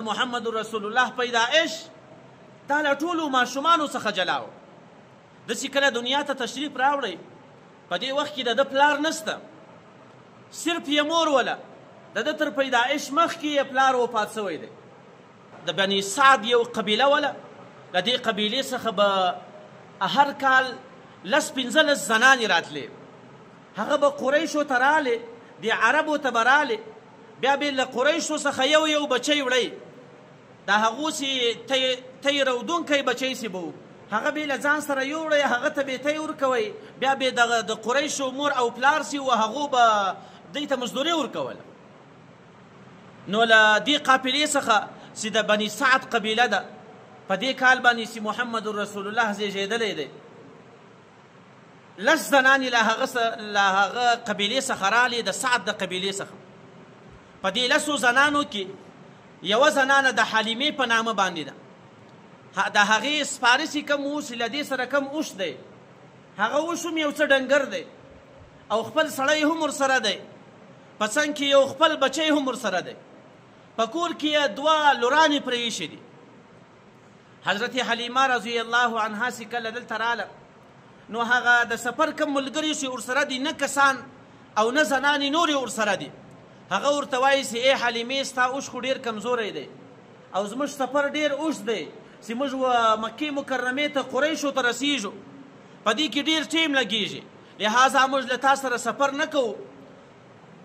محمد رسول الله پیدائش دا له ټولو ماشومانو څخه جلا و. داسې کله دنیا ته تشریف راوړی په دې وخت کې د ده پلار نسته، صرف یې مور وله. د ده تر پیدائش مخکې یې پلار وفات سوی دی. د بني سعد یو قبیله وله، له دې قبیلې څخه به هر کال 15 زنانې راتلې. هغه به قریشو ته رالې، د عربو ته به رالې، بیا به له قریشو څخه یو یو بچی وړی. د هغو سې تی رودونکی بچی سې به و، هغه به یې له ځان سره یوړی، هغه ته به یې تی ورکوئ، بیا به یې د قریشو مور او پلار سي و هغو به دوی ته مزدوري ورکوله. نو له دې قافلې څخه چې د بني سعد قبیله ده، په دې کال باندې چې محمد رسول الله زیږېدلی دی، 10 زنانې له هغه قبیلې څخه رالې، د سعد د قبیلې څخه. په دې 10 زنانو کې یوه زنانه د حلیمې په نامه باندې ده. د هغې سپاره چې کوم اوس له دې سره کوم اوښ دی، هغه اوښ هم یو څه ډنګر دی او خپل سړی هم ورسره دی، په څنګ کې یو خپل بچی هم ورسره دی، په کور کې یې 2 لورانې پرې ایښې دي. حضرت حلیمه رضی الله عنها چې کله دلته راله، نو هغه د سفر کوم ملګري چې ورسره دي، نه کسان او نه زنانې نورې ورسره دي، هغه ورته وایي چې ای حلیمې ستا اوښ خو ډېر کمزوری دی او زموږ سفر ډېر اوږد دی چې موږ مکې مکرمې ته قریشو ته رسیږو، په دې کې ډېر ټیم لګېږي، لهذا موږ له تا سره سفر نه کوو.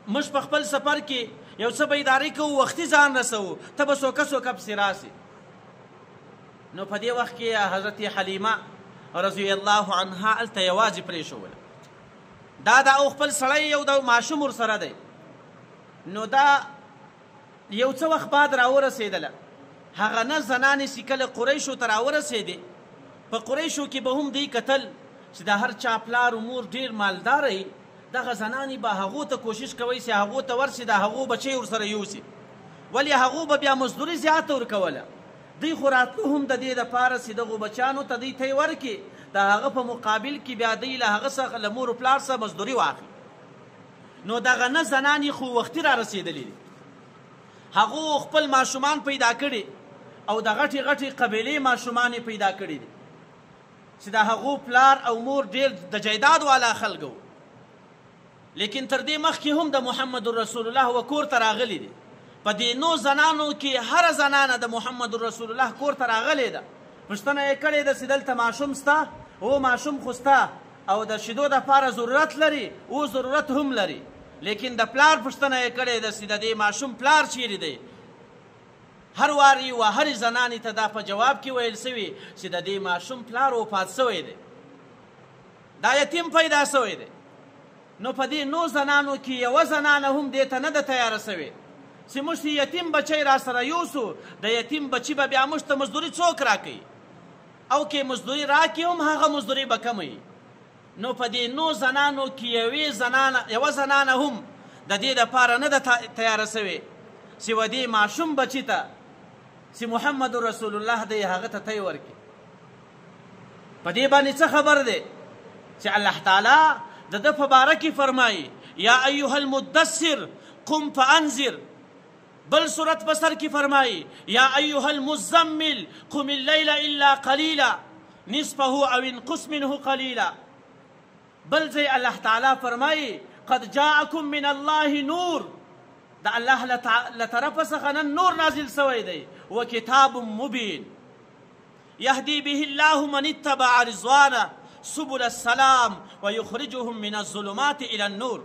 موږ په خپل سفر کې یو څه بیداري کوو، وختي ځان رسوو، ته به سوکه سوکه پسې راسې. نو په دې وخت کې حضرت حلیمه رضی الله عنها هلته یوازې پرېښوله. دا او خپل سړی یو د ماشوم ورسره دی. نو دا یو څه وخت بعد راورسېدله. هغه نه زنانې چې کله قریشو ته راورسېدې، په قریشو کې به هم دوی کتل چې د هر چا پلار و مور ډېر مالداره وي، دغه زنانې به هغو ته کوشش کوئ چې هغو ته ورسي، د هغو بچی ورسره یوسي، ولې هغو به بیا مزدوري زیاته ورکوله. دوی خو راتلو هم د دې دپاره چې دغو بچیانو ته دوی تی ورکړي، د هغه په مقابل کې بیا دوی له هغه څخه له مور و پلار څخه مزدوري واخلي. نو دغه نه زنانې خو وختي را رسېدلي دي، هغو خپل ماشومان پیدا کړي او د غټې غټې قبیلې ماشومان یې پیدا کړي دي چې د هغو پلار او مور ډېر د جیداد والا خلک وو. لیکن تر دې مخکې هم د محمد رسول الله و کور ته راغلي دي. په دې 9 زنانو کې هره زنانه د محمد رسول الله کور ته راغلې ده. پوښتنه یې کړې ده چې دلته ماشوم سته؟ او ماشوم خو سته او د شیدو دپاره ضرورت لري، او ضرورت هم لري، لیکن د پلار پوښتنه یې کړې ده چې د دې ماشوم پلار چیرې دی؟ هر واري و هرې زنانې ته دا په جواب کې ویل سوي چې د دې ماشوم پلار وفات سوی دی، دا یتیم پیدا سوی دی. نو په دې 9 زنانو کې یوه زنانه هم دې ته نه ده تیاره سوې چې موږ یتیم بچی را سره یوسو، د یتیم بچي به بیا موږ ته مزدوري څوک راکوي، او که مزدوري راکړي هم هغه مزدوري به کمه وي. نو په دې 9 زنانو کې یوه زنانه هم د دې دپاره نه ده تیاره سوې چې و دې ماشوم بچي ته چې محمد رسول الله دی هغه ته تی ورکړي. په دې باندې څه خبر دی چې الله تعالی د ده په باره کې فرمایي یا ایها المدثر قم فانذر. بل صورت په سر کې فرمایي یا ایها المزمل قم اللیل الا قلیلا نصفه او انقص منه قلیلا. بل ځای الله تعالی فرمایي قد جاءکم من الله نور، د الله له طرفه څخه نن نور نازل سوی دی، و کتاب مبین یهدی به الله من اتبع رضوانه سبل السلام ويخرجهم من الظلمات الى النور.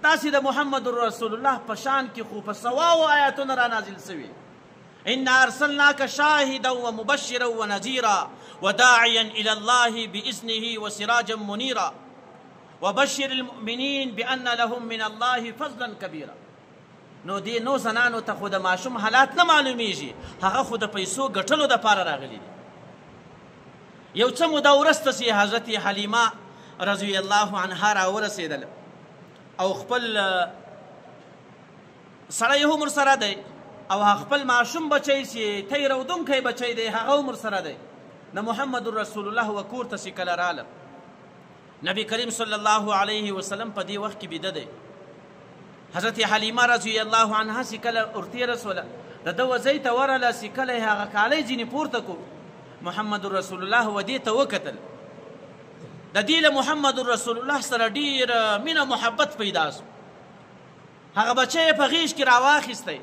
داسې د محمد رسول الله په شان کې خو په سواو آیاتونه را نازل سوي. انا ارسلناک شاهدا ومبشرا ونذیرا وداعیا الى الله باذنه وسراجا منیرا وبشر المؤمنین بان لهم من الله فضلا کبیرا. نو دې 9 زنانو ته خو د ماشوم حالات نه معلومیږي، هغه خو د پیسو ګټلو دپاره راغلي دي. یو څه موده وروسته چې حضرت حلیمه رضی الله عنها راورسېدله او خپل سړی هم ورسره دی او خپل ماشوم بچی چې تی رودونکی بچی دی هغه هم ورسره دی. د محمد رسول الله و کور ته چې کله راله، نبی کریم صلی الله علیه وسلم په دې وخت کې بیده دی. حضرت حلیمه رضی الله عنها چې کله ورتېره سوله، د ده وزۍ ته ورله چې کله یې هغه کالی ځینې پورته کو محمد رسول الله ودې ته وکتل د دې له محمد رسول الله سره ډېره مینه محبت پیدا سو هغه بچی یې په غېږ کې راواخیستی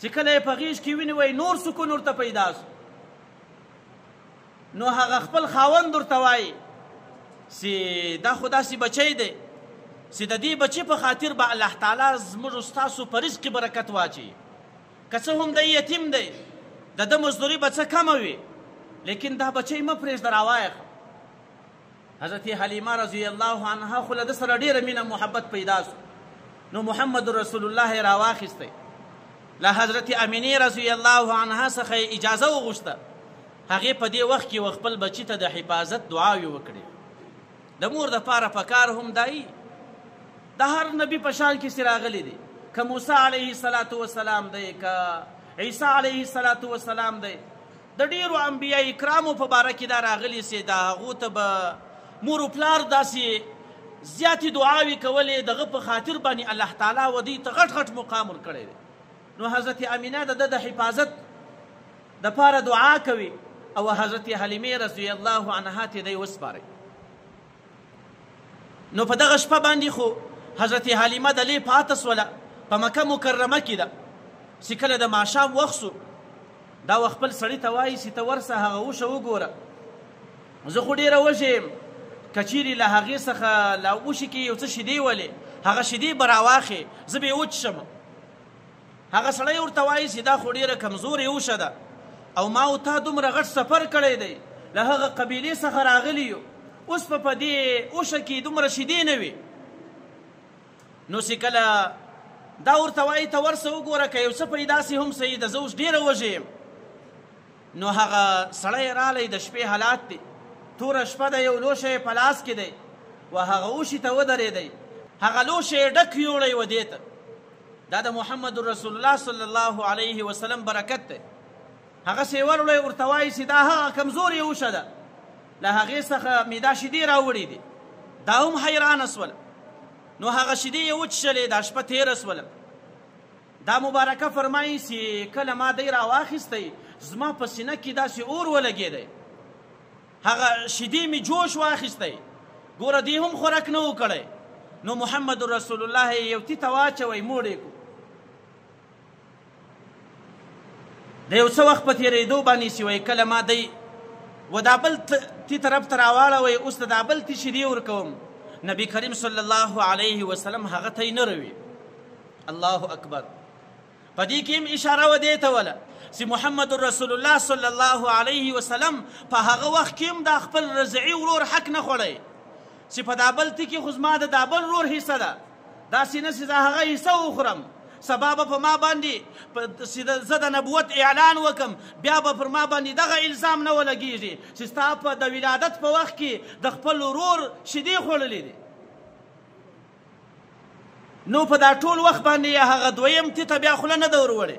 چې کله یې په غېږ کې ونیوی نور سکون ورته پیدا سو نو هغه خپل خاوند ورته وایي چې دا خو داسې بچی دی چې د دې بچي په خاطر به الله تعالی زموږ ستاسو په رزق کې برکت واچوي که څه هم د یتیم دی د ده مزدوري به څه کمه وي لیکن دا بچی مه پرېږده راوایخ حضرت حلیمه رضی الله عنها خو له ده سره ډېره مینه محبت پیدا سو نو محمد رسول الله یې راواخیستی له حضرت امینې رضی الله عنها څخه یې اجازه وغوښته هغې په دې وخت کې خپل بچي ته د حفاظت دعاوې وکړې د مور دپاره پکار هم دایي د هر نبي په شان کې راغلی دی که موسی علیه الصلاة وسلام دی که عیسی علیه الصلاة وسلام دی د ډېرو انبیا کرامو په باره کې دا راغلي چې د هغو ته به مور و پلار داسې زیاتې دعاوې کولې دغه په خاطر باندې الله تعالی و دوی ته غټ غټ مقام ورکړی دی نو حضرت امینه د ده د حفاظت دپاره دعا کوي او حضرت حلیمې رضی الله عنها ته دی وسپارئ نو په دغه شپه باندې خو حضرت حلیمه د لې پاته سوله په مکه مکرمه کې ده چې کله د ماښام وخت سو دا وخت خپل سړي ته وایي چې ته ورسه هغه اوښه وګوره زه خو ډېره وږې یم که چیرې له هغې څخه له اوښې کې یو څه شیدې ولې هغه شیدې به راواخې زه به یې وچشم هغه سړی ورته وایي چې دا خو ډېره کمزورې اوښه ده او ما او تا دومره غټ سفر کړی دی له هغه قبیلې څخه راغلي یو اوس په دې اوښه کې دومره شیدې نه وي نو چې کله دا ورته وایي ته ورسه وګوره که یو څه پیدا سي هم صحیح ده زه اوس ډېره وږې یم نو هغه سړی رالی د شپې حالات دی توره شپه ده یو لوښی یې په لاس کې دی و هغه اوښي ته ودرېدی هغه لوښی یې ډک یوړی و دې ته دا د محمد رسول الله صلی الله علیه وسلم برکت دی هغسې یې وروړی ورته وایي چې دا هغه کمزورې اوښه ده له هغې څخه مې دا شیدې راوړي دي دا هم حیرانه سوله نو هغه شیدې یې وچښلې دا شپه تېره سوله دا مبارکه فرمایي چې کله ما دی راواخیستی زما په سینه کې داسې اور ولګېدی هغه شیدې مې جوش واخیستی ګوره دې هم خوراک نه و کړی نو محمد رسول الله یې یو تیته واچوی موړ یې کړو د یو څه وخت په تېرېدو باندې چې وایي کله ما دی و دا بل تی طرف ته راواړوئ اوس د دا بل تی شیدې ورکوم نبی کریم صلی الله علیه وسلم هغه ته یې نه روي الله اکبر په دې کې هم اشاره و دې ته وله چې محمد رسول الله صلی الله علیه وسلم په هغه وخت کې هم دا خپل رضعي ورور حق نه خوړی چې په دا بل تی کې خو زما د دا بل ورور حصه ده داسې نه چې زه هغه حصه وخورم سبا به په ما باندې زه د نبوت اعلان وکم بیا به پر ما باندې دغه الزام نه ولګېږي چې ستا په د ولادت په وخت کې د خپل ورور شیدې خوړلې دي نو په دا ټول وخت باندې هغه دویم تی ته بیا خوله نه ده ور وړې